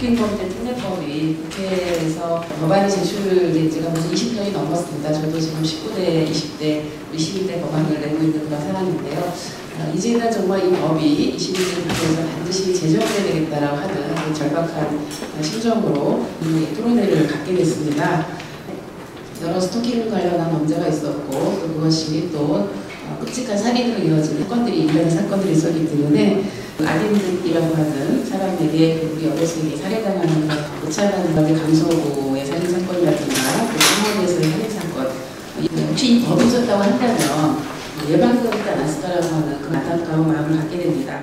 스토킹범죄 특례법이 국회에서 법안이 제출된 지가 벌써 20년이 넘었습니다. 저도 지금 19대, 20대, 21대 법안을 내고 있는 그런 상황인데요. 이제는 정말 이 법이 21대 국회에서 반드시 제정돼야 되겠다라고 하는 절박한 심정으로 이 토론회를 갖게 됐습니다. 여러 스토킹 관련한 문제가 있었고 또 그것이 또 끔찍한 살인으로 이어지는 사건들이 일련의 사건들이 있었기 때문에 아딘이라고 하는 사람에게 우리 어르신에게 살해당하는 무차한 강서구의 살인사건이라든가 또 창원에서의 살인사건 혹시 이 법이 있었다고 한다면 예방되지 않았을까라고 하는 그 안타까운 마음을 갖게 됩니다.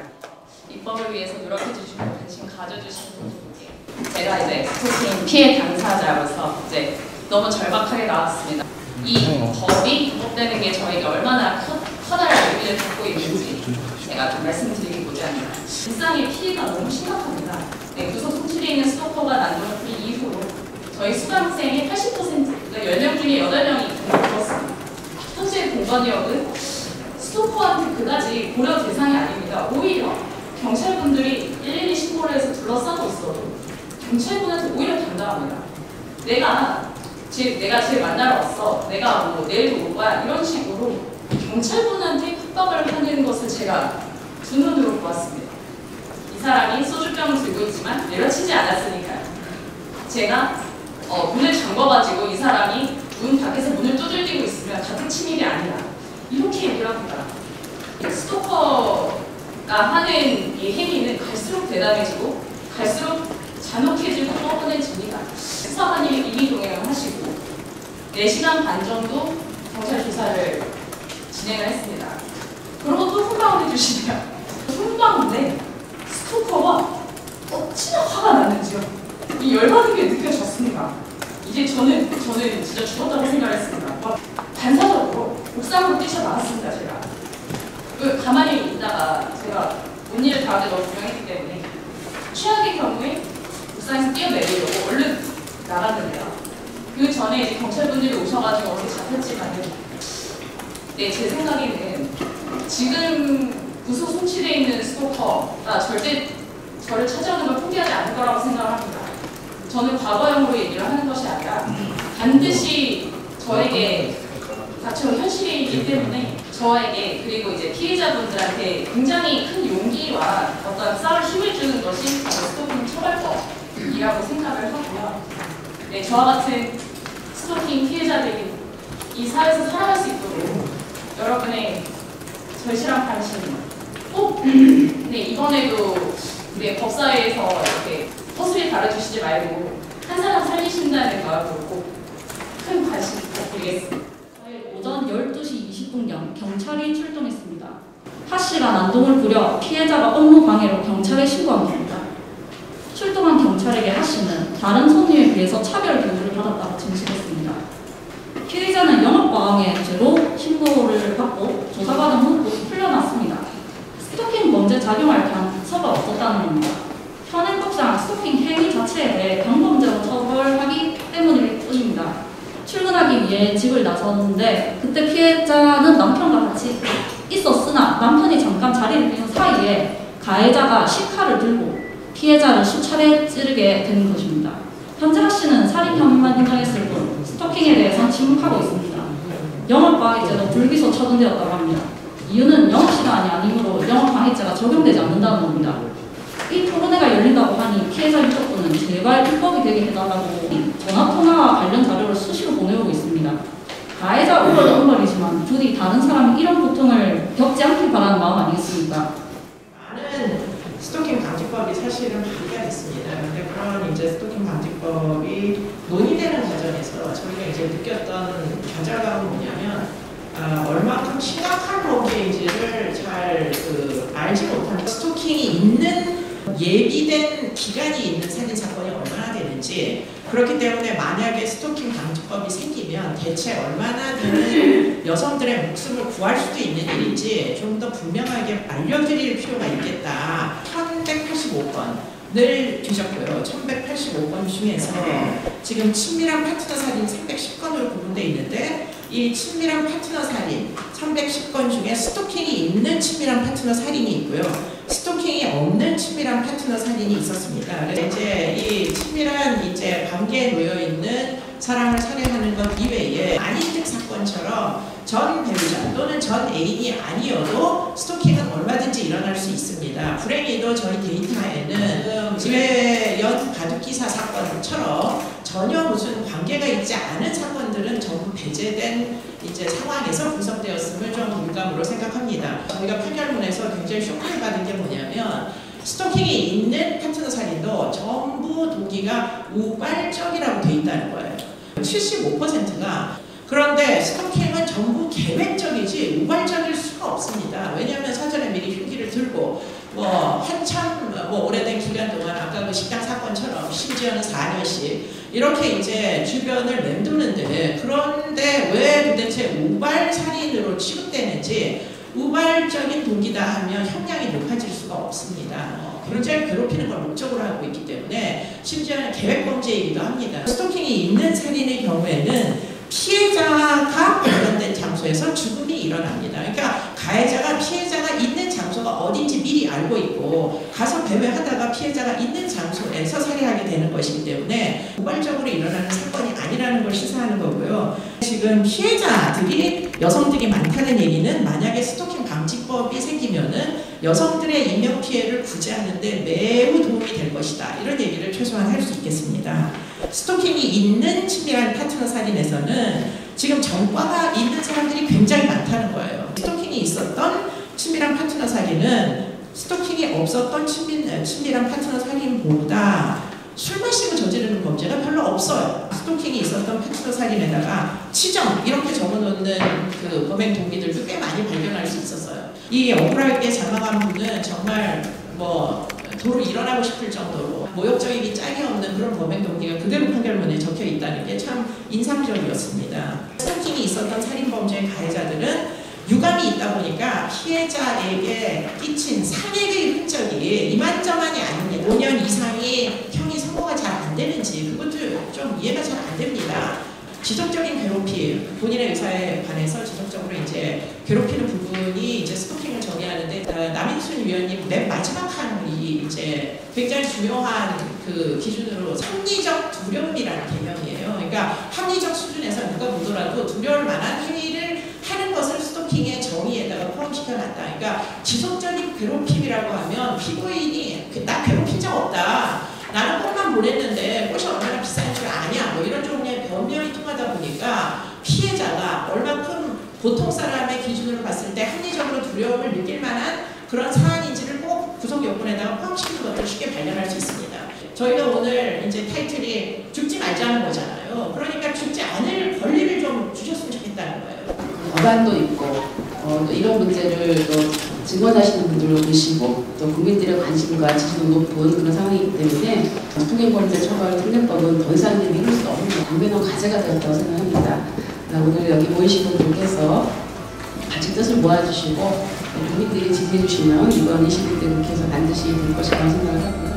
입법을 위해서 노력해주시고 관심 가져주시는 분들께 제가 이제 스토킹 피해 당사자로서 이제 너무 절박하게 나왔습니다. 이 법이 입법되는 게 저에게 얼마나 커다란 의미를 갖고 있는지 제가 좀 말씀드리고자 합니다. 일상의 피해가 너무 심각합니다. 네, 구속 송치되어 있는 스토커가 난동을 부린 이후로 저희 수강생의 80%, 그러니까 10명 중에 8명이 죽었습니다. 현재 공권력은 스토커한테 그다지 고려 대상이 아닙니다. 오히려 경찰분들이 112 신고를 해서 둘러싸고 있어도 경찰분한테 오히려 당당합니다. 내가 쟤 만나러 왔어. 내가 뭐 내일도 올 거야. 이런 식으로 경찰분한테 협박을 하는 것을 제가 두 눈으로 보았습니다. 이 사람이 소주병을 들고 있지만 내려치지 않았으니까요. 제가 문을 잠궈가지고 이 사람이 문 밖에서 문을 두들기고 있으면 가택 침입이 아니라 이렇게 얘기를 합니다. 스토커가 하는 이 행위는 갈수록 대담해지고 갈수록 잔혹해지고 뻔뻔해집니다. 수사관님이 임의동행을 하시고 4시간 반 정도 경찰 조사를 진행을 했습니다. 그러고 또 훈방을 해주시네요. 훈방인데 스토커가 어찌나 화가 나는지요. 이 열받은 게 느껴졌습니다. 이제 저는 진짜 죽었다고 생각했습니다. 반사적으로 옥상으로 뛰쳐나왔습니다. 제가 가만히 있다가 제가 온 일을 다하게 너무 분명했기 때문에 최악의 경우에 옥상에서 뛰어내리려고 얼른 나갔는데요. 그 전에 이제 경찰분들이 오셔가지고 어떻게 잡혔지만은 네, 제 생각에는 지금 구속 송치되어 있는 스토커가 절대 저를 찾아오는 걸 포기하지 않을 거라고 생각합니다. 저는 과거형으로 얘기를 하는 것이 아니라 반드시 저에게 닥쳐온 현실이기 때문에 저에게 그리고 이제 피해자분들한테 굉장히 큰 용기와 어떤 싸울 힘을 주는 것이 스토킹 처벌법이라고 생각을 하고요. 네, 저와 같은 스토킹 피해자들이 이 사회에서 살아갈 수 있도록 여러분의 절실한 관심 꼭 네, 이번에도 우리 법사위에서 이렇게 허술히 다뤄주시지 말고 한 사람 살리신다는 마음으로 꼭 큰 관심 부탁드리겠습니다. 오전 12시 20분경 경찰이 출동했습니다. 하 씨가 난동을 부려 피해자가 업무 방해로 경찰에 신고한 겁니다. 출동한 경찰에게 하 씨는 다른 손님에 비해서 차별 교육을 받았다고 진술했습니다. 피해자는 영업방해 죄로 신고를 받고 조사받은 후 풀려났습니다. 스토킹 범죄 작용할 단서가 없었다는 겁니다. 현행법상 스토킹 행위 자체에 대해 강범죄로 처벌하기 때문일 뿐입니다. 출근하기 위해 집을 나섰는데 그때 피해자는 남편과 같이 있었으나 남편이 잠깐 자리를 비운 사이에 가해자가 식칼을 들고 피해자를 수차례 찌르게 된 것입니다. 현재 하 씨는 살인 혐의만 인정했을 뿐 스토킹에 대해서는 침묵하고 있습니다. 영업방해죄도 불기소 처분되었다고 합니다. 이유는 영업시간이 아니므로 영업방해죄가 적용되지 않는다는 겁니다. 이 토론회가 열린다고 하니 피해자 유족분은 제발 입법이 되게 해달라고 전화통화와 관련 자료를 수시로 보내오고 있습니다. 가해자 우려도 우려이지만 부디 다른 사람이 이런 고통을 겪지 않길 바라는 마음 아니겠습니까? 많은 스토킹 방지법이 사실은 발의가 됐습니다. 그런데 그런 이제 스토킹 방지법이 논의되는 과정에서 저희가 이제 느꼈던 좌절감은 뭐냐면 얼마큼 심각한 범죄인지를 잘 알지 못하는 스토킹이 있는 예비된 기간이 있는 살인 사건이 얼마나 되는지 그렇기 때문에 만약에 스토킹 방지법이 생기면 대체 얼마나 되는 여성들의 목숨을 구할 수도 있는 일인지 좀 더 분명하게 알려드릴 필요가 있겠다. 1185건을 주셨고요. 1185건 중에서 지금 친밀한 파트너 살인 310건으로 구분되어 있는데 이 친밀한 파트너 살인 310건 중에 스토킹이 있는 친밀한 파트너 살인이 있고요. 스토킹이 없는 친밀한 파트너 살인이 있었습니다. 이제 이 친밀한 이제 관계에 놓여 있는 사람을 살해하는 것 이외에 아닌듯 사건처럼 전 배우자 또는 전 애인이 아니어도 스토킹은 얼마든지 일어날 수 있습니다. 불행히도 저희 데이터에는 지배연 바둑기사 사건처럼 전혀 무슨 관계가 있지 않은 사건들은 전부 배제된 이제 상황에서 분석되었음을 좀 유감으로 생각합니다. 저희가 판결문에서 굉장히 쇼크를 받은 게 뭐냐면 스토킹이 있는 파트너 살인도 전부 동기가 우발적이라고 돼 있다는 거예요. 75%가. 그런데 스토킹은 전부 계획적이지 우발적일 수가 없습니다. 왜냐하면 사전에 미리 흉기를 들고 한참 오래된 기간 동안 아까 그 식당 사건처럼 심지어는 4년씩 이렇게 이제 주변을 맴도는데, 그런데 왜 도대체 우발 살인으로 취급되는지, 우발적인 동기다 하면 형량이 높아질 수가 없습니다. 굉장히 괴롭히는 걸 목적으로 하고 있기 때문에 심지어는 계획범죄이기도 합니다. 스토킹이 있는 살인의 경우에는 피해자가 관련된 장소에서 죽음이 일어납니다. 그러니까 가해자가 피해자가 있는 장소가 어딘지 미리 알고 있고 가서 배회하다가 피해자가 있는 장소에서 살해하게 되는 것이기 때문에 우발적으로 일어나는 사건이 아니라는 걸 시사하는 거고요. 지금 피해자들이 여성들이 많다는 얘기는 만약에 스토킹 방지법이 생기면은 여성들의 인명피해를 구제하는 데 매우 도움이 될 것이다. 이런 얘기를 최소한 할 수 있겠습니다. 스토킹이 있는 친밀한 파트너 살인에서는 지금 전과가 있는 사람들이 굉장히 많다는 거예요. 스토킹이 있었던 친밀한 파트너 살인은 스토킹이 없었던 친밀한 파트너 살인보다 술 마시고 저지르는 범죄가 별로 없어요. 스토킹이 있었던 파트너 살인에다가 치정 이렇게 적어놓는 그 범행 동기들도 꽤 많이 발견할 수 있었어요. 이 억울하게 장악한 분은 정말 도로 일어나고 싶을 정도로 모욕적이기 짝이 없는 그런 범행 동기가 그대로 판결문에 적혀 있다는 게 참 인상적이었습니다. 스토킹이 있었던 살인범죄의 가해자들은 유감이 있다 보니까 피해자에게 끼친 상해의 흔적이 이만저만이 아닙니다. 5년 이상이 형이 선고가 잘 안 되는지 그것도 좀 이해가 잘 안 됩니다. 지속적인 괴롭힘, 본인의 의사에 관해서 지속적으로 이제 괴롭히는 부분이 이제 스토킹을 정의하는데 남인순 위원님 맨 마지막 항이 이제 굉장히 중요한 그 기준으로 합리적 두려움이라는 개념이에요. 그러니까 합리적 수준에서 누가 보더라도 두려울 만한 행위를 하는 것을 스토킹의 정의에다가 포함시켜놨다. 그러니까 지속적인 괴롭힘이라고 하면 피고인이 나 괴롭힌 적 없다. 나는 꽃만 보냈는데 꽃이 얼마나 비싼 줄 아냐. 이런 종류의 변명이 통하다 보니까 피해자가 얼마큼 보통 사람의 기준으로 봤을 때 합리적으로 두려움을 느낄 만한 그런 사안인지를 꼭 구성 요건에다가 포함시키는 것들을 쉽게 발견할 수 있습니다. 저희가 오늘 이제 타이틀이 죽지 말자는 거잖아요. 그러니까 죽지 않을 권리를 좀 주셨으면 좋겠다는 거예요. 법안도 있고 또 이런 문제를 또 증언하시는 분들도 계시고 또 국민들의 관심과 지지도 높은 그런 상황이기 때문에 통행범죄 처벌 특례법은 더 이상 미룰 수 없는 당면한 과제가 되었다고 생각합니다. 오늘 여기 모이신 분들께서 같이 뜻을 모아주시고 국민들이 지지해 주시면 이번 21대 국회에서 반드시 될 것이라고 생각을 하고요.